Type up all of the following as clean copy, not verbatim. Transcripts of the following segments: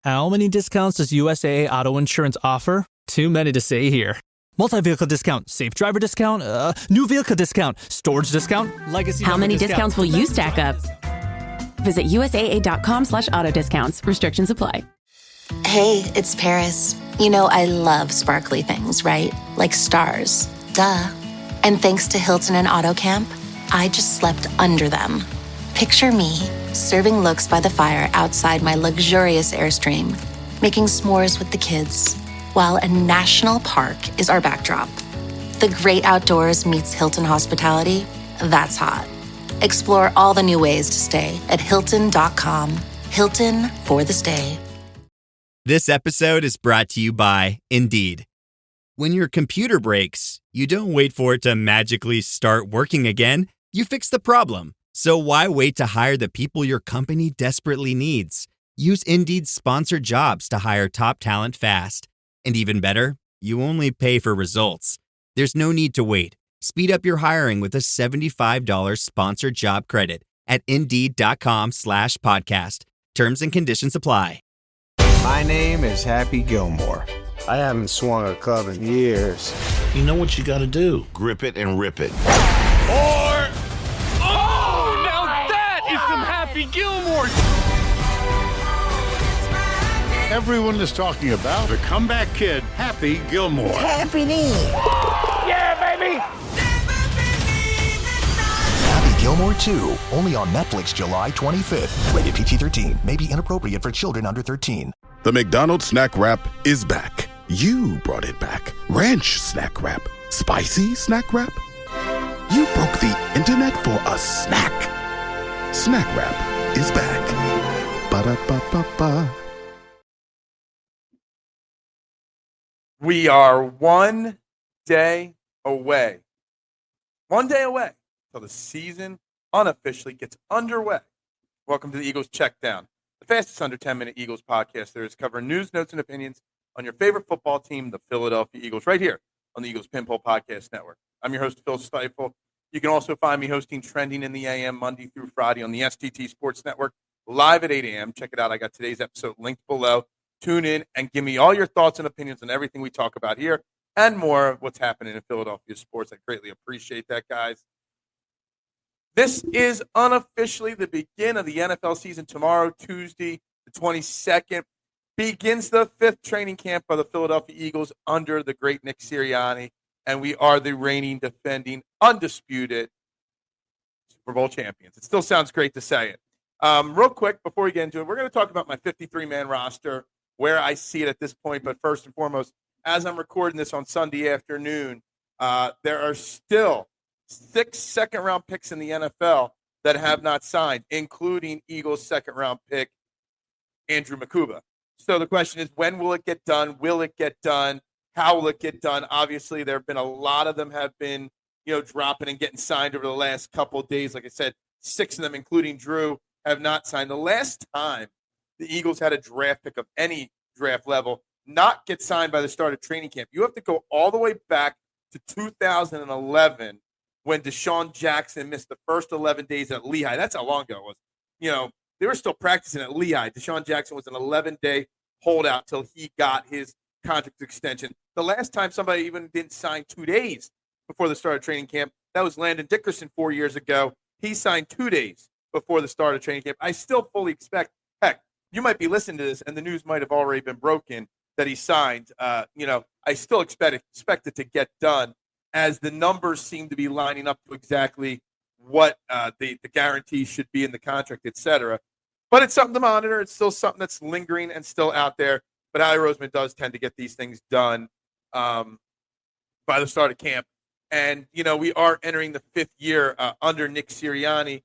How many discounts does USAA Auto Insurance offer? Too many to say here. Multi-vehicle discount, safe driver discount, new vehicle discount, storage discount, legacy. How many discounts will you stack up? Visit USAA.com/auto discounts. Restrictions apply. Hey, it's Paris. You know I love sparkly things, right? Like stars. Duh. And thanks to Hilton and Auto Camp, I just slept under them. Picture me, serving looks by the fire outside my luxurious Airstream, making s'mores with the kids, while a national park is our backdrop. The great outdoors meets Hilton hospitality. That's hot. Explore all the new ways to stay at Hilton.com. Hilton for the stay. This episode is brought to you by Indeed. When your computer breaks, you don't wait for it to magically start working again. You fix the problem. So why wait to hire the people your company desperately needs? Use Indeed's sponsored jobs to hire top talent fast. And even better, you only pay for results. There's no need to wait. Speed up your hiring with a $75 sponsored job credit at Indeed.com/podcast. Terms and conditions apply. My name is Happy Gilmore. I haven't swung a club in years. You know what you gotta do. Grip it and rip it. Or... Oh, now that is some Happy Gilmore. Everyone is talking about the comeback kid, Happy Gilmore. Happy Knee. Yeah, baby! Happy Gilmore 2, only on Netflix July 25th. Rated PG-13, may be inappropriate for children under 13. The McDonald's Snack Wrap is back. You brought it back. Ranch Snack Wrap. Spicy Snack Wrap. You broke the internet for a snack. Snack Wrap is back. Ba-da-ba-ba-ba. We are one day away till the season unofficially gets underway. Welcome to the Eagles Checkdown, the fastest under 10-minute Eagles podcast there is, covering news, notes, and opinions on your favorite football team, the Philadelphia Eagles, right here on the Eagles Pinball Podcast Network. I'm your host, Phil Stiefel. You can also find me hosting Trending in the AM Monday through Friday on the STT Sports Network, live at 8 a.m. Check it out. I got today's episode linked below. Tune in and give me all your thoughts and opinions on everything we talk about here and more of what's happening in Philadelphia sports. I greatly appreciate that, guys. This is unofficially the beginning of the NFL season. Tomorrow, Tuesday, the 22nd, begins the 5th training camp of the Philadelphia Eagles under the great Nick Sirianni, and we are the reigning, defending, undisputed Super Bowl champions. It still sounds great to say it. Real quick, before we get into it, we're going to talk about my 53-man roster, where I see it at this point. But first and foremost, as I'm recording this on Sunday afternoon, there are still 6 second-round picks in the NFL that have not signed, including Eagles' second-round pick, Andrew Makuba. So the question is, when will it get done? Will it get done? How will it get done? Obviously, there have been a lot of them have been, dropping and getting signed over the last couple of days. Like I said, 6 of them, including Drew, have not signed. The last time the Eagles had a draft pick of any draft level not get signed by the start of training camp, you have to go all the way back to 2011 when Deshaun Jackson missed the first 11 days at Lehigh. That's how long ago it was. They were still practicing at Lehigh. Deshaun Jackson was an 11-day holdout till he got his contract extension. The last time somebody even didn't sign 2 days before the start of training camp, that was Landon Dickerson 4 years ago. He signed 2 days before the start of training camp. I still fully expect, heck, you might be listening to this and the news might have already been broken that he signed. I still expect it to get done, as the numbers seem to be lining up to exactly what the guarantees should be in the contract, et cetera. But it's something to monitor. It's still something that's lingering and still out there. But Howie Roseman does tend to get these things done by the start of camp. And, we are entering the 5th year under Nick Sirianni,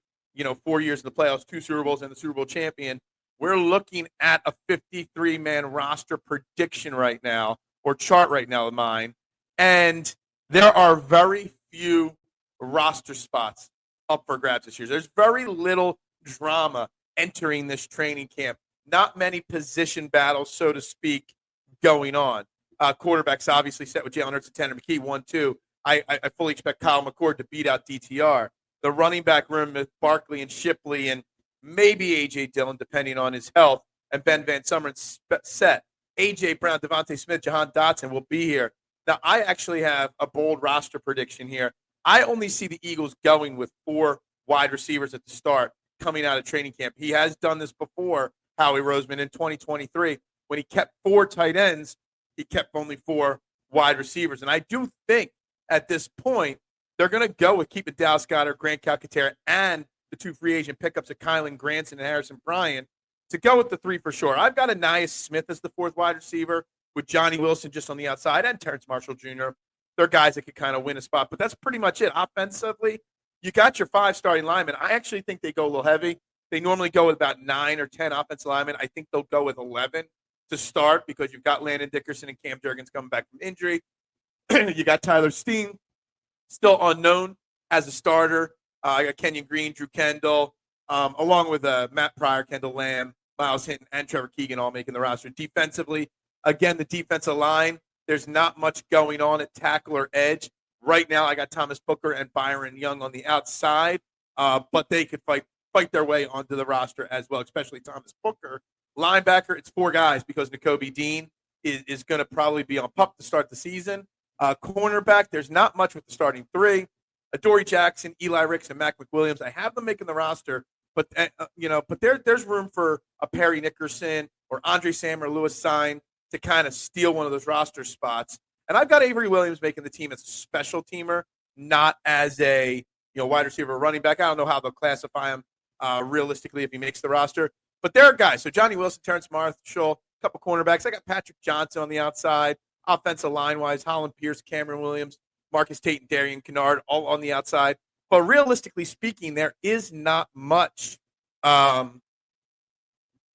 4 years in the playoffs, 2 Super Bowls, and the Super Bowl champion. We're looking at a 53-man roster prediction right now, or chart right now of mine. And there are very few roster spots up for grabs this year. There's very little drama entering this training camp. Not many position battles, so to speak, going on. Quarterbacks obviously set with Jalen Hurts and Tanner McKee, 1-2. I fully expect Kyle McCord to beat out DTR. The running back room with Barkley and Shipley and maybe A.J. Dillon, depending on his health, and Ben Van Summer set. A.J. Brown, Devontae Smith, Jahan Dotson will be here. Now, I actually have a bold roster prediction here. I only see the Eagles going with 4 wide receivers at the start coming out of training camp. He has done this before, Howie Roseman, in 2023. When he kept 4 tight ends, he kept only 4 wide receivers. And I do think at this point, they're going to go with keeping Dallas Goedert, Grant Calcaterra, and the 2 free agent pickups of Kylan Granson and Harrison Bryant to go with the 3 for sure. I've got Anais Smith as the 4th wide receiver with Johnny Wilson just on the outside and Terrence Marshall Jr. They're guys that could kind of win a spot, but that's pretty much it. Offensively, you got your 5 starting linemen. I actually think they go a little heavy. They normally go with about 9 or 10 offensive linemen. I think they'll go with 11 to start because you've got Landon Dickerson and Cam Jurgens coming back from injury. You got Tyler Steen, still unknown as a starter. I got Kenyon Green, Drew Kendall, along with Matt Pryor, Kendall Lamb, Miles Hinton, and Trevor Keegan all making the roster. Defensively, again, the defensive line, there's not much going on at tackle or edge. Right now, I got Thomas Booker and Byron Young on the outside, but they could fight their way onto the roster as well, especially Thomas Booker. Linebacker, it's 4 guys because Nakobe Dean is going to probably be on PUP to start the season. Cornerback, there's not much with the starting 3. Adoree Jackson, Eli Ricks, and Mac McWilliams. I have them making the roster, but there's room for a Perry Nickerson or Andre Sam or Lewis Sign to kind of steal one of those roster spots. And I've got Avery Williams making the team as a special teamer, not as a wide receiver or running back. I don't know how they'll classify him realistically if he makes the roster. But there are guys. So Johnny Wilson, Terrence Marshall, a couple cornerbacks. I got Patrick Johnson on the outside. Offensive line-wise, Holland Pierce, Cameron Williams, Marcus Tate, and Darian Kennard all on the outside. But realistically speaking, there is not much to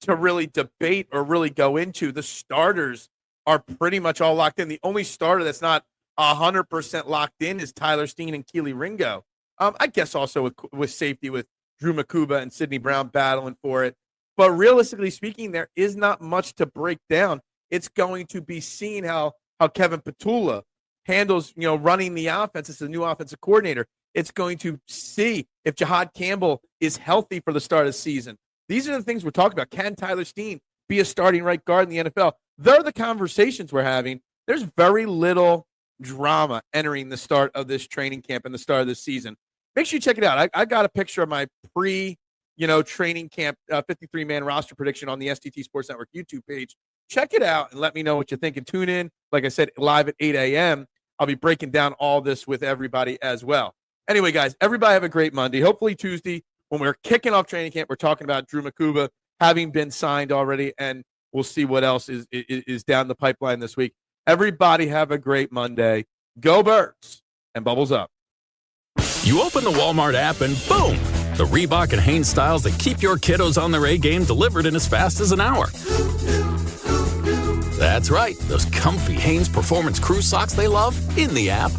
really debate or really go into. The starters are pretty much all locked in. The only starter that's not 100% locked in is Tyler Steen and Keely Ringo. I guess also with safety with Drew Makuba and Sidney Brown battling for it. But realistically speaking, there is not much to break down. It's going to be seen how Kevin Petula handles, running the offense. It's a new offensive coordinator. It's going to see if Jahad Campbell is healthy for the start of the season. These are the things we're talking about. Can Tyler Steen be a starting right guard in the NFL? They're the conversations we're having. There's very little drama entering the start of this training camp and the start of this season. Make sure you check it out. I got a picture of my training camp 53-man roster prediction on the STT Sports Network YouTube page. Check it out and let me know what you think. And tune in, like I said, live at 8 a.m. I'll be breaking down all this with everybody as well. Anyway, guys, everybody have a great Monday. Hopefully Tuesday, when we're kicking off training camp, we're talking about Drew Makuba having been signed already, and we'll see what else is down the pipeline this week. Everybody have a great Monday. Go Birds and bubbles up. You open the Walmart app and boom, the Reebok and Hanes styles that keep your kiddos on their A game delivered in as fast as an hour. That's right, those comfy Hanes Performance Crew socks they love in the app.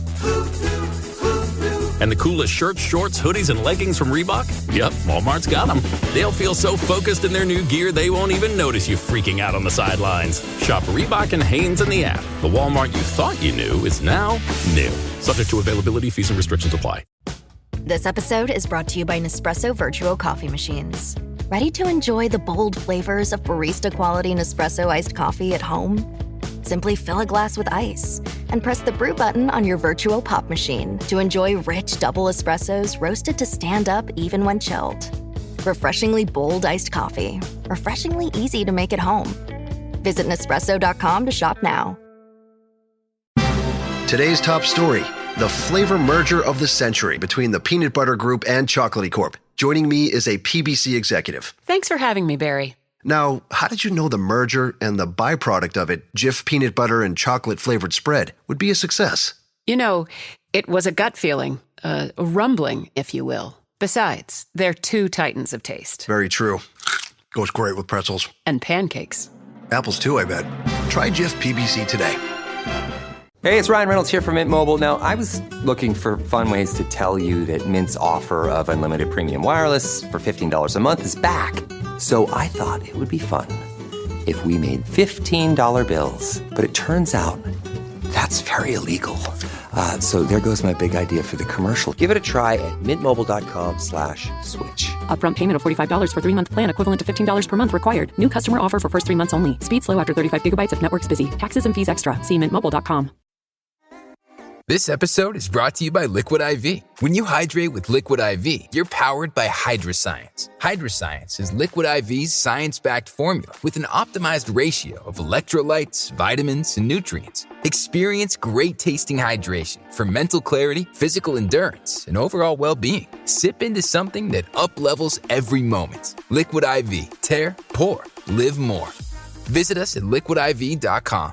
And the coolest shirts, shorts, hoodies, and leggings from Reebok? Yep, Walmart's got them. They'll feel so focused in their new gear they won't even notice you freaking out on the sidelines. Shop Reebok and Hanes in the app. The Walmart you thought you knew is now new. Subject to availability, fees, and restrictions apply. This episode is brought to you by Nespresso Virtuo Coffee Machines. Ready to enjoy the bold flavors of barista-quality Nespresso iced coffee at home? Simply fill a glass with ice and press the brew button on your Virtuo Pop machine to enjoy rich double espressos roasted to stand up even when chilled. Refreshingly bold iced coffee. Refreshingly easy to make at home. Visit Nespresso.com to shop now. Today's top story, the flavor merger of the century between the Peanut Butter Group and Chocolatey Corp. Joining me is a PBC executive. Thanks for having me, Barry. Now, how did you know the merger and the byproduct of it, Jif peanut butter and chocolate flavored spread, would be a success? You know, it was a gut feeling, a rumbling, if you will. Besides, they're two titans of taste. Very true. Goes great with pretzels. And pancakes. Apples too, I bet. Try Jif PBC today. Hey, it's Ryan Reynolds here from Mint Mobile. Now, I was looking for fun ways to tell you that Mint's offer of unlimited premium wireless for $15 a month is back. So I thought it would be fun if we made $15 bills. But it turns out that's very illegal. So there goes my big idea for the commercial. Give it a try at mintmobile.com/switch. Upfront payment of $45 for 3-month plan equivalent to $15 per month required. New customer offer for first 3 months only. Speed slow after 35 gigabytes if network's busy. Taxes and fees extra. See mintmobile.com. This episode is brought to you by Liquid IV. When you hydrate with Liquid IV, you're powered by Hydroscience. Hydroscience is Liquid IV's science-backed formula with an optimized ratio of electrolytes, vitamins, and nutrients. Experience great-tasting hydration for mental clarity, physical endurance, and overall well-being. Sip into something that up-levels every moment. Liquid IV. Tear, pour, live more. Visit us at liquidiv.com.